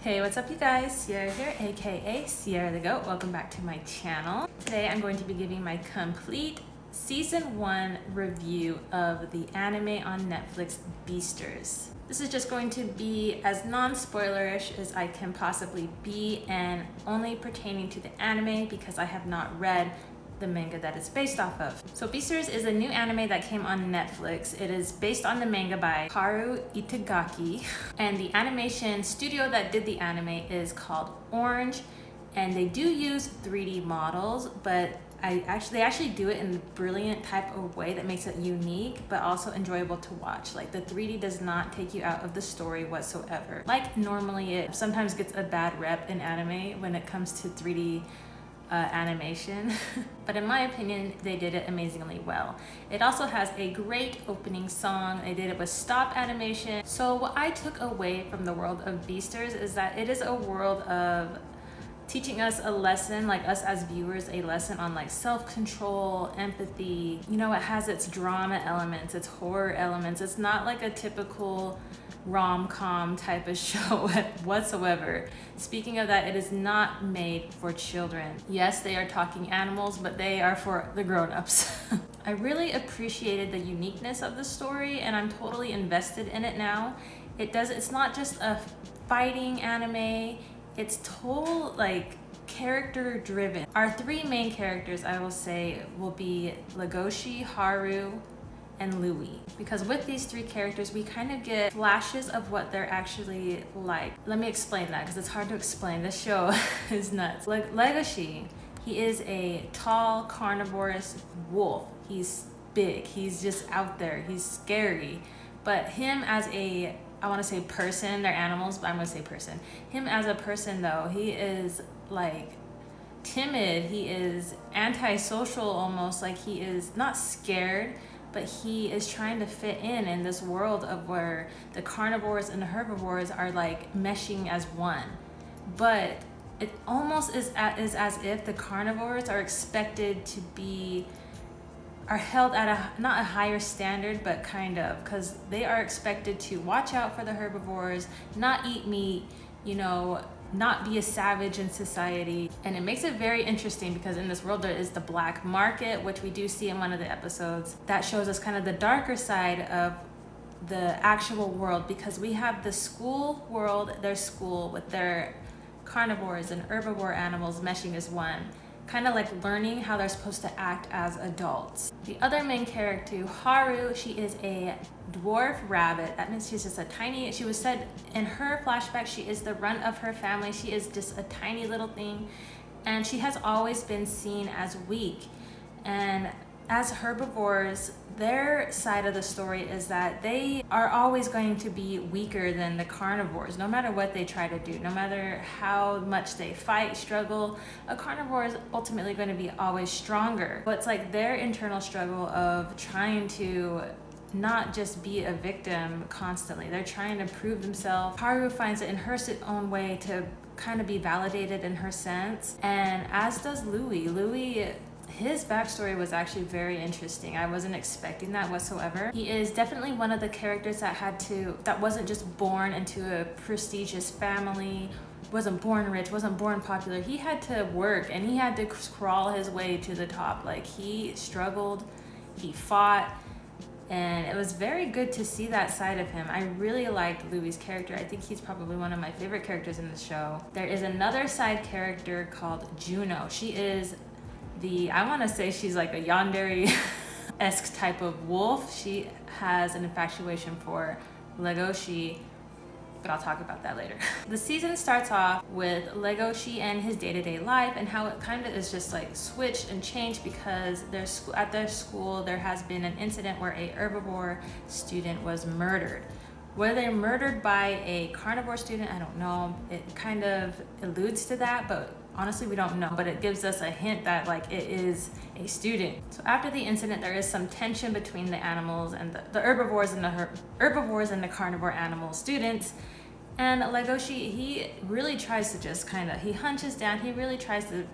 Hey, what's up you guys? Sierra here, aka Sierra the Goat. Welcome back to my channel. Today I'm going to be giving my complete season 1 review of the anime on Netflix, BEASTARS. This is just going to be as non-spoilerish as I can possibly be and only pertaining to the anime because I have not read the manga that it's based off of. So BEASTARS is a new anime that came on Netflix. It is based on the manga by Haru Itagaki, and the animation studio that did the anime is called Orange, and they do use 3D models, but they actually do it in a brilliant type of way that makes it unique but also enjoyable to watch. Like, the 3D does not take you out of the story whatsoever. Like normally it sometimes gets a bad rep in anime when it comes to 3D animation, but in my opinion they did it amazingly well. It also has a great opening song. They did it with stop animation. So what I took away from the world of BEASTARS is that it is a world of teaching us a lesson, like us as viewers, a lesson on like self-control, empathy. You know, it has its drama elements, its horror elements. It's not like a typical rom-com type of show whatsoever. Speaking of that, it is not made for children. Yes, they are talking animals, but they are for the grown-ups. I really appreciated the uniqueness of the story and I'm totally invested in it now. It's not just a fighting anime, it's total like character driven. Our three main characters, I will say, will be Legoshi, Haru, and Louis, because with these three characters we kind of get flashes of what they're actually like. Let me explain that because it's hard to explain. This show is nuts. Legoshi, he is a tall carnivorous wolf. He's big, he's just out there, he's scary. But him as a, I want to say person, they're animals, but I'm gonna say person. Him as a person though, he is like timid, he is antisocial almost, like he is not scared, but he is trying to fit in this world of where the carnivores and the herbivores are like meshing as one. But it almost is as if the carnivores are expected to be, are held at a, not a higher standard, but kind of, because they are expected to watch out for the herbivores, not eat meat, you know, not be a savage in society. And it makes it very interesting because in this world there is the black market, which we do see in one of the episodes, that shows us kind of the darker side of the actual world, because we have the school world, their school with their carnivores and herbivore animals meshing as one, kind of like learning how they're supposed to act as adults. The other main character, Haru, she is a dwarf rabbit. That means she's just a tiny, she was said in her flashback, she is the runt of her family. She is just a tiny little thing, and she has always been seen as weak. And as herbivores, their side of the story is that they are always going to be weaker than the carnivores, no matter what they try to do, no matter how much they fight, struggle. A carnivore is ultimately going to be always stronger. But it's like their internal struggle of trying to not just be a victim constantly. They're trying to prove themselves. Haru finds it in her own way to kind of be validated in her sense, and as does Louis. Louis, his backstory was actually very interesting. I wasn't expecting that whatsoever. He is definitely one of the characters that wasn't just born into a prestigious family, wasn't born rich, wasn't born popular. He had to work and he had to crawl his way to the top. Like, he struggled, he fought, and it was very good to see that side of him. I really liked Louis' character. I think he's probably one of my favorite characters in the show. There is another side character called Juno. She is I want to say she's like a yandere-esque type of wolf. She has an infatuation for Legoshi, but I'll talk about that later. The season starts off with Legoshi and his day-to-day life and how it kind of is just like switched and changed because at their school there has been an incident where a herbivore student was murdered. Were they murdered by a carnivore student? I don't know. It kind of alludes to that, but honestly we don't know, but it gives us a hint that like it is a student. So after the incident there is some tension between the animals and the herbivores and the carnivore animal students, and Legoshi, he really tries to just he hunches down, he really tries to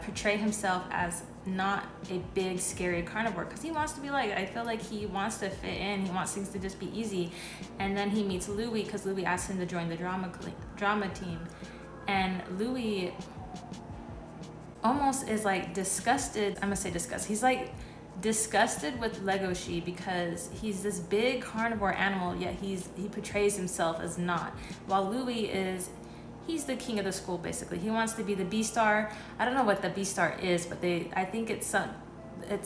portray himself as not a big scary carnivore, because he wants to be like, I feel like he wants to fit in, he wants things to just be easy. And then he meets Louis because Louis asks him to join the drama team, and Louis almost is like disgusted. I'm gonna say disgust. He's like disgusted with Legoshi because he's this big carnivore animal, yet he portrays himself as not. While Louis he's the king of the school basically. He wants to be the B-star. I don't know what the B-star is, but I think it's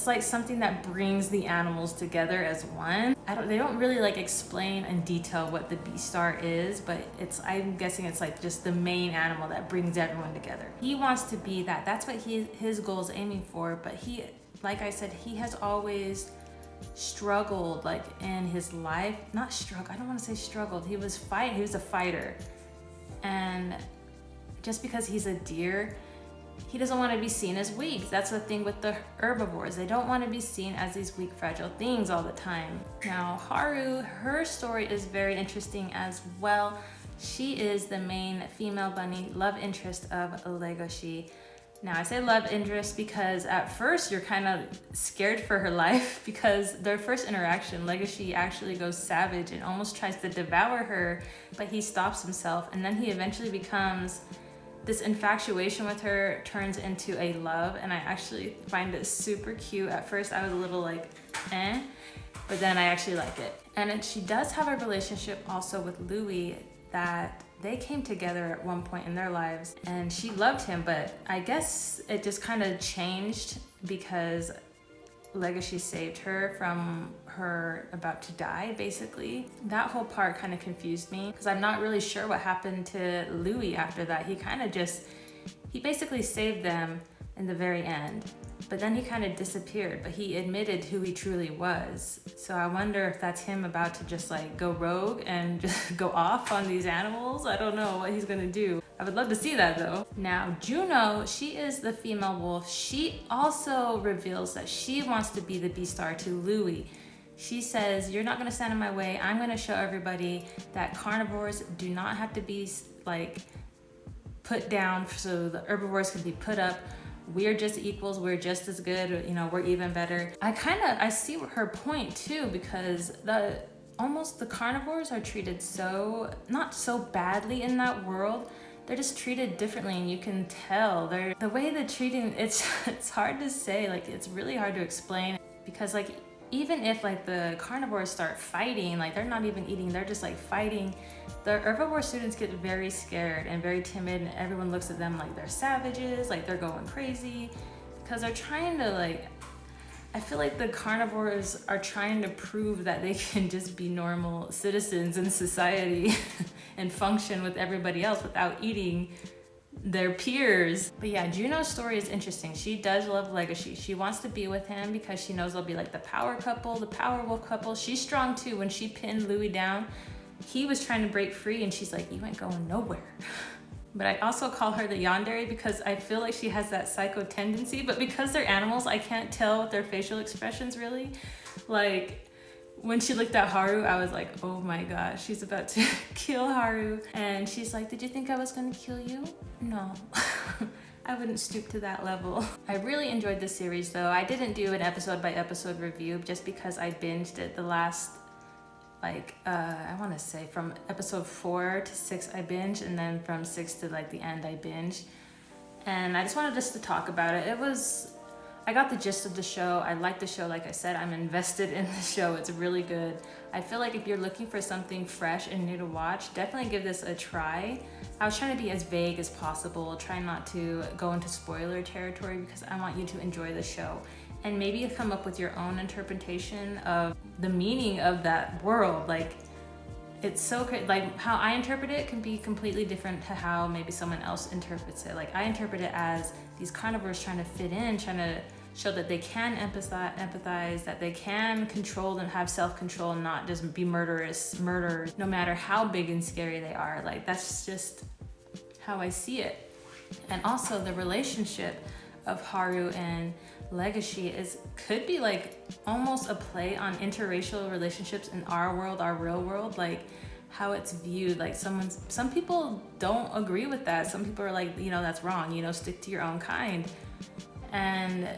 like something that brings the animals together as one. They don't really like explain in detail what the B-star is, but I'm guessing it's like just the main animal that brings everyone together. He wants to be that. That's what his goal is aiming for, but like I said, he has always struggled like in his life. Not struggle, I don't want to say struggled. He was a fighter. And just because he's a deer, he doesn't want to be seen as weak. That's the thing with the herbivores. They don't want to be seen as these weak, fragile things all the time. Now, Haru, her story is very interesting as well. She is the main female bunny love interest of Legoshi. Now, I say love interest because at first you're kind of scared for her life, because their first interaction, Legoshi actually goes savage and almost tries to devour her, but he stops himself, and then he eventually becomes this infatuation with her, turns into a love, and I actually find it super cute. At first I was a little like, but then I actually like it. And she does have a relationship also with Louis that they came together at one point in their lives, and she loved him, but I guess it just kind of changed because Legacy saved her from her about to die, basically. That whole part kind of confused me because I'm not really sure what happened to Louis after that. He basically saved them in the very end, but then he kind of disappeared, but he admitted who he truly was. So I wonder if that's him about to just like go rogue and just go off on these animals. I don't know what he's gonna do. I would love to see that though. Now, Juno, she is the female wolf. She also reveals that she wants to be the B-star to Louis. She says, you're not gonna stand in my way. I'm gonna show everybody that carnivores do not have to be like put down so the herbivores can be put up. We're just equals, we're just as good, we're even better. I see her point too, because the carnivores are treated not so badly in that world. They're just treated differently, and you can tell the way they're treating, it's hard to say, like it's really hard to explain, because like even if like the carnivores start fighting, like they're not even eating, they're just like fighting, the herbivore students get very scared and very timid, and everyone looks at them like they're savages, like they're going crazy, because they're trying to I feel like the carnivores are trying to prove that they can just be normal citizens in society and function with everybody else without eating their peers. But yeah, Juno's story is interesting. She does love Legacy. She wants to be with him because she knows they'll be like the power couple, the power wolf couple. She's strong too. When she pinned Louis down, he was trying to break free, and she's like, you ain't going nowhere. But I also call her the yandere because I feel like she has that psycho tendency, but because they're animals, I can't tell with their facial expressions really. Like when she looked at Haru, I was like, oh my gosh, she's about to kill Haru. And she's like, did you think I was gonna kill you? No, I wouldn't stoop to that level. I really enjoyed this series though. I didn't do an episode by episode review just because I binged it the last, I want to say from episode 4 to 6 I binged, and then from 6 to the end I binged. And I just wanted us to talk about it. I got the gist of the show. I like the show. Like I said, I'm invested in the show. It's really good. I feel like if you're looking for something fresh and new to watch, definitely give this a try. I was trying to be as vague as possible, try not to go into spoiler territory, because I want you to enjoy the show. And maybe you come up with your own interpretation of the meaning of that world. It's so crazy. How I interpret it can be completely different to how maybe someone else interprets it. I interpret it as these carnivores trying to fit in, trying to show that they can empathize, that they can control and have self-control and not just be murderers, no matter how big and scary they are. That's just how I see it. And also the relationship of Haru and Legacy could be almost a play on interracial relationships in our world, our real world, how it's viewed. Some people don't agree with that. Some people are that's wrong, stick to your own kind. And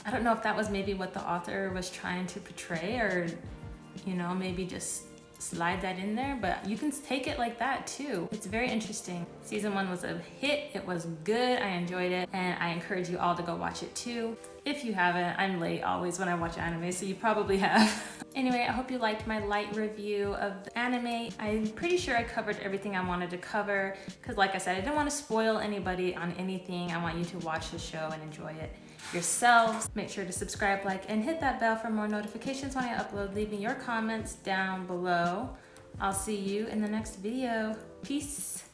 I don't know if that was maybe what the author was trying to portray, or, you know, maybe just slide that in there, but you can take it like that too. It's very interesting. Season 1 was a hit. It was good. I enjoyed it, and I encourage you all to go watch it too. If you haven't, I'm late always when I watch anime, so you probably have. Anyway, I hope you liked my light review of the anime. I'm pretty sure I covered everything I wanted to cover, because like I said, I didn't want to spoil anybody on anything. I want you to watch the show and enjoy it yourselves. Make sure to subscribe, like, and hit that bell for more notifications when I upload. Leave me your comments down below. I'll see you in the next video. Peace.